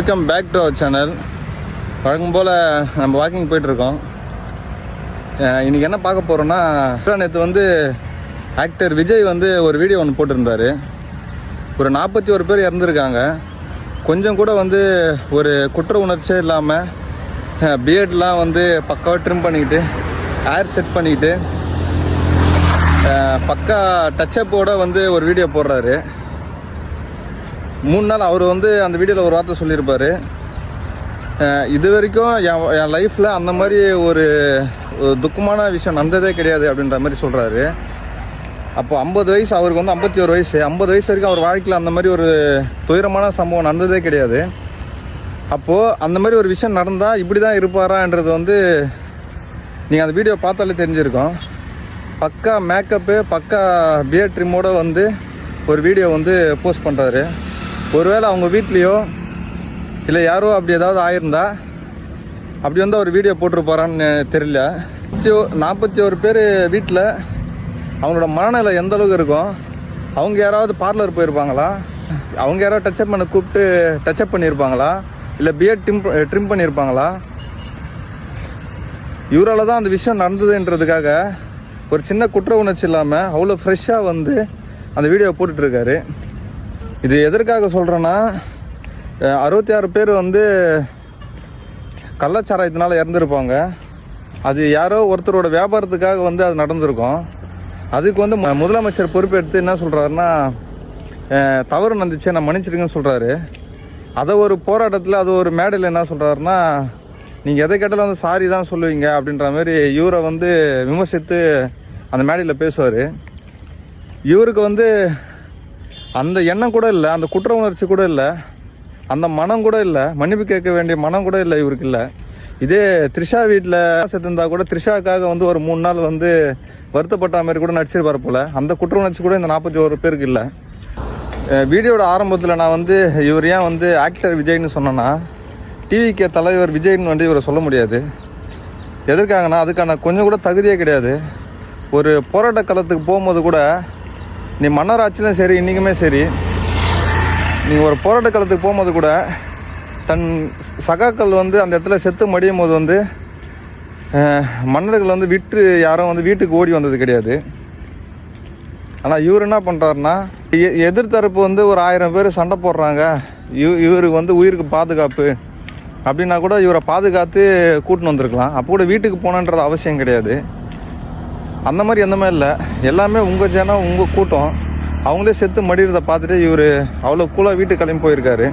Welcome back to our channel. வழக்கம் போல் நம்ம வாக்கிங் போயிட்டுருக்கோம். இன்றைக்கி என்ன பார்க்க போகிறோன்னா, நேற்று ஆக்டர் விஜய் ஒரு வீடியோ ஒன்று போட்டிருந்தார். ஒரு 41 பேர் இறந்துருக்காங்க. கொஞ்சம் கூட ஒரு குற்ற உணர்ச்சியே இல்லாமல் பியர்ட்லாம் பக்காவாக ட்ரிம் பண்ணிக்கிட்டு ஹேர் செட் பண்ணிக்கிட்டு பக்கா டச்சப்போட ஒரு வீடியோ போடுறாரு. 3 நாள் அவர் அந்த வீடியோவில் ஒரு வார்த்தை சொல்லியிருப்பார். இது வரைக்கும் என் லைஃப்பில் அந்த மாதிரி ஒரு துக்கமான விஷயம் நடந்ததே கிடையாது அப்படின்ற மாதிரி சொல்கிறாரு. அப்போ 50 வயசு, அவருக்கு 51 வயசு. 50 வயசு வரைக்கும் அவர் வாழ்க்கையில் அந்த மாதிரி ஒரு துயரமான சம்பவம் நடந்ததே கிடையாது. அப்போது அந்த மாதிரி ஒரு விஷயம் நடந்தால் இப்படி தான் இருப்பாரான்றது நீங்கள் அந்த வீடியோ பார்த்தாலே தெரிஞ்சிருக்கோம். பக்கா மேக்கப்பு, பக்கா பியர்ட் ட்ரிம்மோட ஒரு வீடியோ போஸ்ட் பண்ணுறாரு. ஒருவேளை அவங்க வீட்லேயோ இல்லை யாரோ அப்படி ஏதாவது ஆயிருந்தா அப்படி அவர் வீடியோ போட்டிருப்பாரான்னு தெரியல. 41 பேர் வீட்டில் அவங்களோட மனநிலை எந்த அளவுக்கு இருக்கும்? அவங்க யாராவது பார்லர் போயிருப்பாங்களா? அவங்க யாராவது டச்சப் பண்ண கூப்பிட்டு டச்சப் பண்ணியிருப்பாங்களா? இல்லை பியர்ட் ட்ரிம் பண்ணியிருப்பாங்களா? இவரால் தான் அந்த விஷயம் நடந்ததுன்றதுக்காக ஒரு சின்ன குற்ற உணர்ச்சி இல்லாமல் அவ்வளோ ஃப்ரெஷ்ஷாக அந்த வீடியோ போட்டுட்ருக்காரு. இது எதற்காக சொல்கிறேன்னா, 66 பேர் கள்ளச்சாராயத்தினால இறந்துருப்பாங்க. அது யாரோ ஒருத்தரோட வியாபாரத்துக்காக அது நடந்திருக்கும். அதுக்கு முதலமைச்சர் பொறுப்பெடுத்து என்ன சொல்கிறாருன்னா, தவறு நடந்துச்சு, நான் மன்னிச்சிருக்கேன்னு சொல்கிறாரு. அதை ஒரு போராட்டத்தில் அது ஒரு மேடையில் என்ன சொல்கிறாருன்னா, நீங்கள் எதை கேட்டாலும் சாரி தான் சொல்லுவீங்க அப்படின்ற மாதிரி இவரை விமர்சித்து அந்த மேடையில் பேசுவார். இவருக்கு அந்த எண்ணம் கூட இல்லை, அந்த குற்ற உணர்ச்சி கூட இல்லை, அந்த மனம் கூட இல்லை, மன்னிப்பு கேட்க வேண்டிய மனம் கூட இல்லை இவருக்கு இல்லை. இதே த்ரிஷா வீட்டில் செத்துருந்தா கூட த்ரிஷாக்காக ஒரு 3 நாள் வருத்தப்பட்ட மாதிரி கூட நடிச்சிருப்பார் போல். அந்த குற்ற உணர்ச்சி கூட இந்த 41 பேருக்கு இல்லை. வீடியோட ஆரம்பத்தில் நான் இவர் ஏன் ஆக்டர் விஜய்னு சொன்னேன்னா, டிவிகே தலைவர் விஜய்னு இவரை சொல்ல முடியாது. எதற்காகனா, அதுக்கான கொஞ்சம் கூட தகுதியே கிடையாது. ஒரு போராட்ட களத்துக்கு போகும்போது கூட, நீ மன்னராட்சியிலும் சரி, இன்றைக்குமே சரி, நீங்கள் ஒரு போராட்ட களத்துக்கு போகும்போது கூட தன் சகாக்கள் அந்த இடத்துல செத்து மடியும் போது மன்னர்கள் விட்டு யாரும் வீட்டுக்கு ஓடி வந்தது கிடையாது. ஆனால் இவர் என்ன பண்ணுறாருன்னா, எதிர்த்தரப்பு ஒரு 1000 பேர் சண்டை போடுறாங்க, இவருக்கு உயிருக்கு பாதுகாப்பு அப்படின்னா கூட இவரை பாதுகாத்து கூட்டின்னு வந்திருக்கலாம். அப்போ கூட வீட்டுக்கு போகணுன்றது அவசியம் கிடையாது. அந்த மாதிரி எந்தமே இல்லை. எல்லாமே உங்கள் ஜனம், உங்கள் கூட்டம், அவங்களே செத்து மடிகிறத பார்த்துட்டு இவர் அவ்வளோ கூலாக வீட்டுக்கு கிளம்பி போயிருக்காரு.